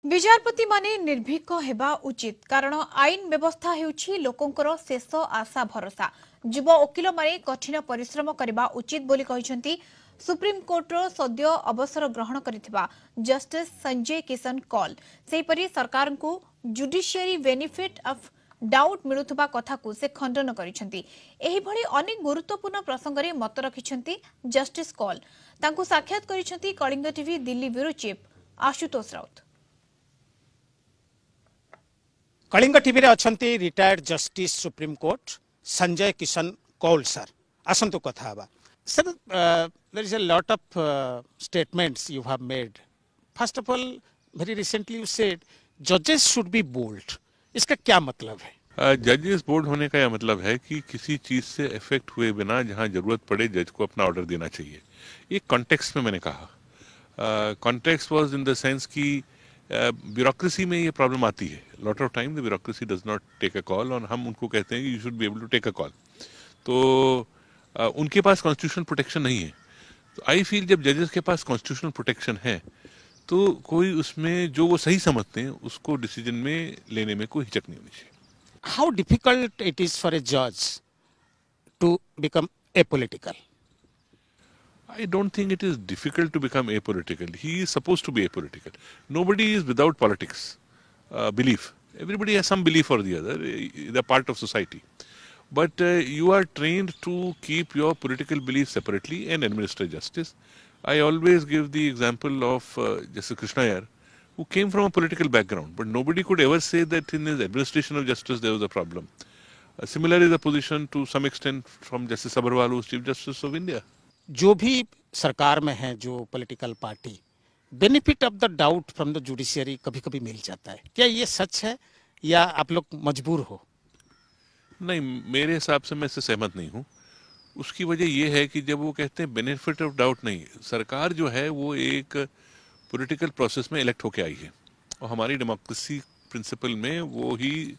विचारपति माने निर्भीक हेबा उचित कारण आईन व्यवस्था हेउछि लोकंकर शेष आशा भरोसा। युव वकिल माने कठिन परिश्रम करबा उचित बोली कहिसंती सुप्रीम कोर्टर सद्य अवसर ग्रहण करिथिबा जस्टिस संजय किशन कौल। सेहीपरि सरकार को जुडिशियरी बेनिफिट ऑफ डाउट मिलुथबा कथा को से खंडन करिसंती। एही भଳି अनेक गुरुत्वपूर्ण प्रसंग रे मत रखिसंती जस्टिस कौल। तांको साक्षात करिसंती Kalinga TV Delhi bureau chief Ashutosh Rout. Kalinga TV रे अछंती retired justice supreme court Sanjay Kishan Kaul sir आसंतु कथा हबा sir there is a lot of statements you have made first of all very recently you said जजेस शुड बी बोल्ड इसका क्या मतलब है जजेस बोर्ड होने का यह मतलब है कि किसी चीज से इफेक्ट हुए बिना जहां जरूरत पड़े जज को अपना ऑर्डर देना चाहिए। एक कॉन्टेक्स्ट में मैंने कहा context was in the sense कि ब्यूरोक्रेसी में ये प्रॉब्लम आती है। Lot of time the bureaucracy does not take a call और हम उनको कहते हैं कि you should be able to take a call. तो उनके पास कॉन्स्टिट्यूशनल प्रोटेक्शन नहीं है। तो आई फील जब जजेस के पास कॉन्स्टिट्यूशनल प्रोटेक्शन है तो कोई उसमें जो वो सही समझते हैं उसको डिसीजन में लेने में कोई हिचक नहीं होनी चाहिए। How difficult it is for a जज to become apolitical? I don't think it is difficult to become apolitical. He is supposed to be apolitical. Nobody is without politics, belief. Everybody has some belief or the other. They're part of society. But you are trained to keep your political beliefs separately and administer justice. I always give the example of Justice Krishna Iyer, who came from a political background, but nobody could ever say that in his administration of justice there was a problem. Similarly, the position to some extent from Justice Sabharwal, who is Chief Justice of India. जो भी सरकार में है जो political party benefit of the doubt from the judiciary कभी कभी मिल जाता है, क्या ये सच है या आप लोग मजबूर हो? नहीं, मेरे हिसाब से मैं इससे सहमत नहीं हूँ। उसकी वजह यह है कि जब वो कहते हैं बेनिफिट ऑफ डाउट, नहीं, सरकार जो है वो एक पॉलिटिकल प्रोसेस में इलेक्ट होके आई है और हमारी डेमोक्रेसी प्रिंसिपल में वो ही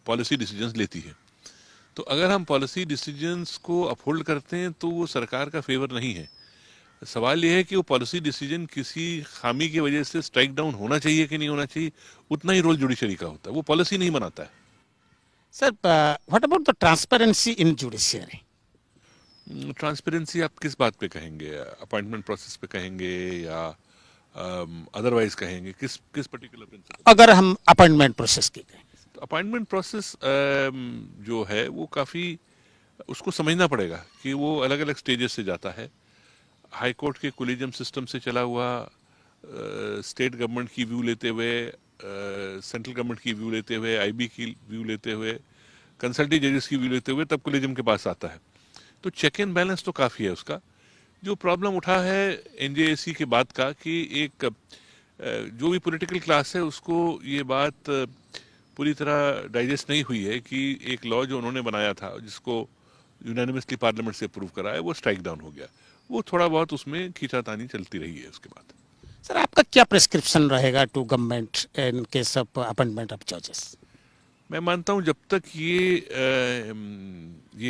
पॉलिसी डिसीजंस लेती है। तो अगर हम पॉलिसी डिसीजंस को अपहोल्ड करते हैं तो वो सरकार का फेवर नहीं है। सवाल ये है कि वो पॉलिसी डिसीजन किसी खामी की वजह से स्ट्राइक डाउन होना चाहिए कि नहीं होना चाहिए, उतना ही रोल जुडिशरी का होता है, वो पॉलिसी नहीं बनाता है। Sir, what about the transparency in judiciary? Transparency आप किस बात पे कहेंगे? अपॉइंटमेंट प्रोसेस पे कहेंगे या अदरवाइज कहेंगे? किस पर्टिकुलर प्रिंसिपल? अगर हम अपॉइंटमेंट प्रोसेस की कहें, अपॉइंटमेंट प्रोसेस जो है वो काफ़ी उसको समझना पड़ेगा कि वो अलग अलग स्टेजेस से जाता है। हाई कोर्ट के कोलिजियम सिस्टम से चला हुआ, स्टेट गवर्नमेंट की व्यू लेते हुए, सेंट्रल गवर्नमेंट की व्यू लेते हुए, आईबी की व्यू लेते हुए, कंसल्टेटिव जजेस की व्यू लेते हुए तब कोलिजियम के पास आता है। तो चेक एंड बैलेंस तो काफ़ी है उसका। जो प्रॉब्लम उठा है एनजेएसी के बाद का कि एक जो भी पॉलिटिकल क्लास है उसको ये बात पूरी तरह डाइजेस्ट नहीं हुई है कि एक लॉ जो उन्होंने बनाया था जिसको यूनानिमसली पार्लियामेंट से अप्रूव करा है वो स्ट्राइक डाउन हो गया। वो थोड़ा बहुत उसमें खींचातानी चलती रही है उसके बाद। सर, आपका क्या प्रिस्क्रिप्शन रहेगा to government in case of appointment of जजेस? मैं मानता हूँ जब तक ये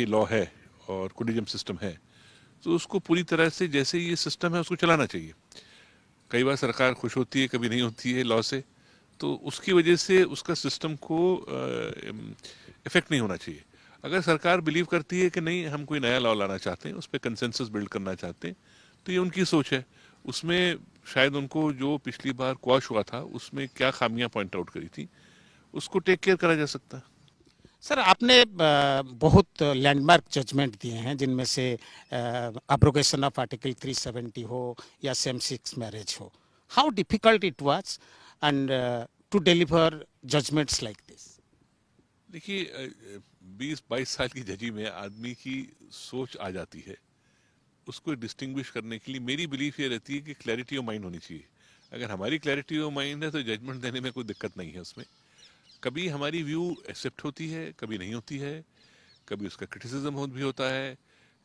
लॉ है और कोलिजियम सिस्टम है तो उसको पूरी तरह से जैसे ये सिस्टम है उसको चलाना चाहिए। कई बार सरकार खुश होती है, कभी नहीं होती है लॉ से, तो उसकी वजह से उसका सिस्टम को इफेक्ट नहीं होना चाहिए। अगर सरकार बिलीव करती है कि नहीं हम कोई नया लॉ लाना चाहते हैं, उस पर कंसेंसस बिल्ड करना चाहते हैं, तो ये उनकी सोच है। उसमें शायद उनको जो पिछली बार क्वाश हुआ था उसमें क्या खामियां पॉइंट आउट करी थी उसको टेक केयर करा जा सकता है। सर, आपने बहुत लैंडमार्क जजमेंट दिए हैं जिनमें से अब्रोगेशन ऑफ आर्टिकल 370 हो या सेम सेक्स मैरिज हो। How difficult it was and to deliver judgments like this? देखिए, 20-22 साल की जजी में आदमी की सोच आ जाती है। उसको डिस्टिंग्विश करने के लिए मेरी बिलीफ ये रहती है कि क्लैरिटी ऑफ माइंड होनी चाहिए। अगर हमारी क्लैरिटी ऑफ माइंड है तो जजमेंट देने में कोई दिक्कत नहीं है उसमें। कभी हमारी व्यू एक्सेप्ट होती है, कभी नहीं होती है, कभी उसका क्रिटिसिज्म भी होता है,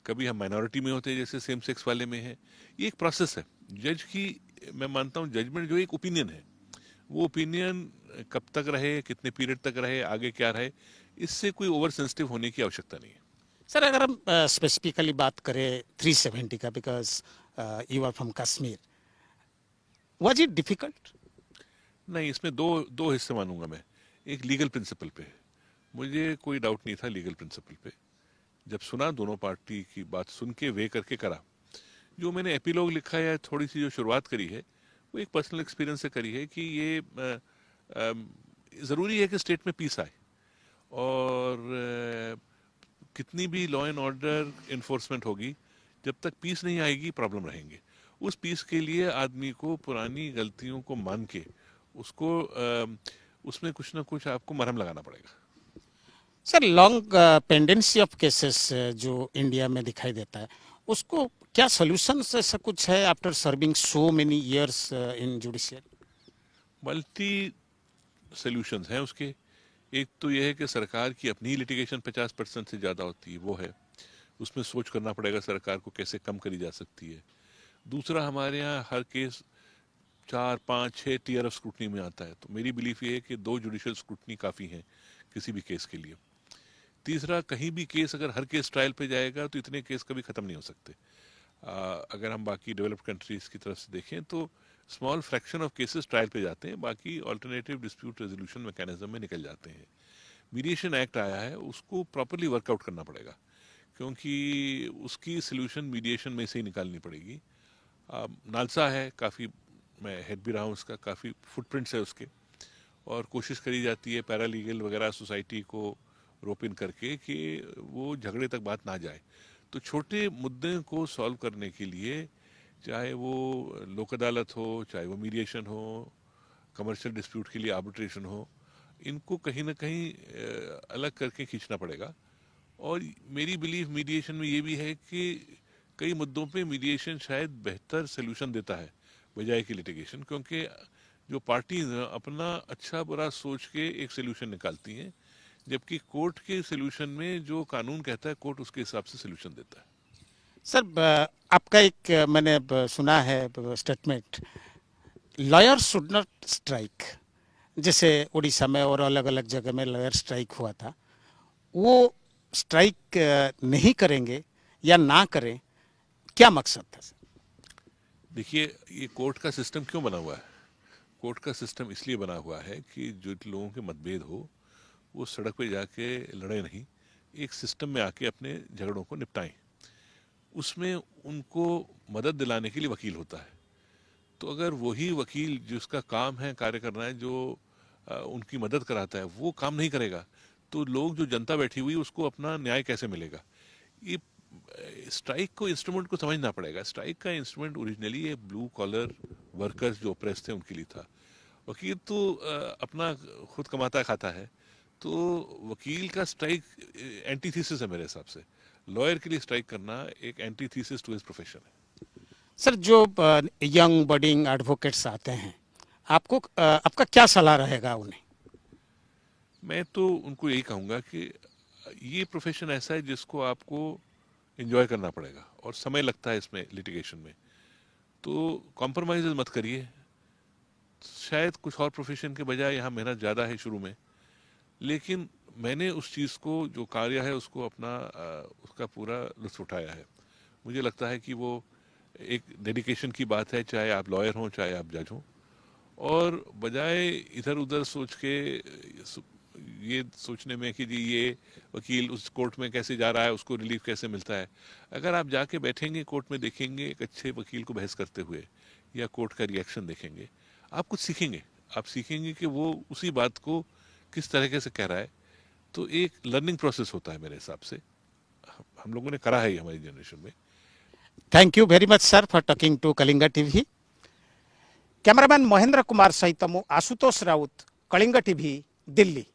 कभी हम माइनॉरिटी में होते हैं जैसे सेम सेक्स वाले में है। ये एक प्रोसेस है। जज की मैं मानता हूँ जजमेंट जो एक ओपिनियन है, वो ओपिनियन कब तक रहे, कितने पीरियड तक रहे, आगे क्या रहे, इससे कोई ओवर सेंसिटिव होने की आवश्यकता नहीं है। सर, अगर हम स्पेसिफिकली बात करें 370 का, because you are from Kashmir, was it difficult? नहीं, इसमें दो दो हिस्से मानूंगा मैं। एक लीगल प्रिंसिपल पे मुझे कोई डाउट नहीं था, लीगल प्रिंसिपल पे जब सुना, दोनों पार्टी की बात सुन के वे करके करा। जो मैंने एपिलॉग लिखा है, थोड़ी सी जो शुरुआत करी है, वो एक पर्सनल एक्सपीरियंस से करी है कि ये ज़रूरी है कि स्टेट में पीस आए, और कितनी भी लॉ एंड ऑर्डर इन्फोर्समेंट होगी, जब तक पीस नहीं आएगी प्रॉब्लम रहेंगे। उस पीस के लिए आदमी को पुरानी गलतियों को मान के उसको उसमें कुछ ना कुछ आपको मरहम लगाना पड़ेगा। Sir, long pendency of cases जो इंडिया में दिखाई देता है, उसको क्या सॉल्यूशंस ऐसा कुछ है after serving so many years in judiciary? Multi solutions हैं उसके। एक तो यह है कि सरकार की अपनी लिटिगेशन 50% से ज़्यादा होती है, वो है, उसमें सोच करना पड़ेगा सरकार को कैसे कम करी जा सकती है। दूसरा, हमारे यहाँ हर केस 4, 5, 6 टीयर ऑफ स्क्रूटनी में आता है, तो मेरी बिलीफ ये है कि 2 जुडिशियल स्क्रूटनी काफ़ी हैं किसी भी केस के लिए। तीसरा, कहीं भी केस अगर हर केस ट्रायल पे जाएगा तो इतने केस कभी ख़त्म नहीं हो सकते। अगर हम बाकी डेवलप्ड कंट्रीज़ की तरफ से देखें तो small fraction of cases trial पे जाते हैं, बाकी ऑल्टरनेटिव डिस्प्यूट रेजोल्यूशन मैकेनिज्म में निकल जाते हैं। मीडिएशन एक्ट आया है, उसको प्रॉपरली वर्कआउट करना पड़ेगा, क्योंकि उसकी सोल्यूशन मीडिएशन में से ही निकालनी पड़ेगी। नालसा है, काफ़ी, मैं हेड भी रहा हूँ उसका, काफ़ी फुटप्रिंट्स है उसके, और कोशिश करी जाती है पैरालीगल वगैरह सोसाइटी को रोप इन करके कि वो झगड़े तक बात ना जाए। तो छोटे मुद्दे को सॉल्व करने के लिए, चाहे वो लोक अदालत हो, चाहे वो मीडिएशन हो, कमर्शियल डिस्प्यूट के लिए आर्बिट्रेशन हो, इनको कहीं ना कहीं अलग करके खींचना पड़ेगा। और मेरी बिलीफ मीडिएशन में ये भी है कि कई मुद्दों पे मीडिएशन शायद बेहतर सोल्यूशन देता है बजाय कि लिटिगेशन, क्योंकि जो पार्टीज अपना अच्छा बुरा सोच के एक सोल्यूशन निकालती हैं, जबकि कोर्ट के सोल्यूशन में जो कानून कहता है कोर्ट उसके हिसाब से सोल्यूशन देता है। सर, आपका एक मैंने सुना है statement, lawyer should not strike. जैसे उड़ीसा में और अलग अलग जगह में लॉयर स्ट्राइक हुआ था, वो स्ट्राइक नहीं करेंगे या ना करें, क्या मकसद था? देखिए, ये कोर्ट का सिस्टम क्यों बना हुआ है? कोर्ट का सिस्टम इसलिए बना हुआ है कि जो लोगों के मतभेद हो वो सड़क पे जाके लड़े नहीं, एक सिस्टम में आके अपने झगड़ों को निपटाएं। उसमें उनको मदद दिलाने के लिए वकील होता है। तो अगर वही वकील जिसका काम है कार्य करना है, जो उनकी मदद कराता है, वो काम नहीं करेगा, तो लोग, जो जनता बैठी हुई, उसको अपना न्याय कैसे मिलेगा? ये स्ट्राइक को, इंस्ट्रूमेंट को समझना पड़ेगा। स्ट्राइक का इंस्ट्रूमेंट ओरिजिनली ये ब्लू कॉलर वर्कर्स जो ऑप्रेस थे उनके लिए था। वकील तो अपना खुद कमाता खाता है, तो वकील का स्ट्राइक एंटीथीसिस है मेरे हिसाब से। लॉयर के लिए स्ट्राइक करना एक एंटीथीसिस टू हिज प्रोफेशन है। सर, जो यंग बडिंग एडवोकेट्स आते हैं, आपको आपका क्या सलाह रहेगा उन्हें? मैं तो उनको यही कहूँगा कि ये प्रोफेशन ऐसा है जिसको आपको एंजॉय करना पड़ेगा, और समय लगता है इसमें, लिटिगेशन में, तो कॉम्प्रोमाइज मत करिए। शायद कुछ और प्रोफेशन के बजाय यहाँ मेहनत ज़्यादा है शुरू में, लेकिन मैंने उस चीज़ को, जो कार्य है, उसको अपना उसका पूरा लुत्फ उठाया है। मुझे लगता है कि वो एक डेडिकेशन की बात है, चाहे आप लॉयर हों, चाहे आप जज हों, और बजाय इधर उधर सोच के, ये सोचने में कि जी ये वकील उस कोर्ट में कैसे जा रहा है, उसको रिलीफ कैसे मिलता है, अगर आप जाके बैठेंगे कोर्ट में, देखेंगे एक अच्छे वकील को बहस करते हुए, या कोर्ट का रिएक्शन देखेंगे, आप कुछ सीखेंगे। आप सीखेंगे कि वो उसी बात को किस तरीके से कह रहा है। तो एक लर्निंग प्रोसेस होता है मेरे हिसाब से, हम लोगों ने करा है ये हमारी जनरेशन में। Thank you very much sir for talking to Kalinga TV. Cameraman Mahendra Kumar सहित मु आशुतोष राउत, कलिंगा टीवी, दिल्ली।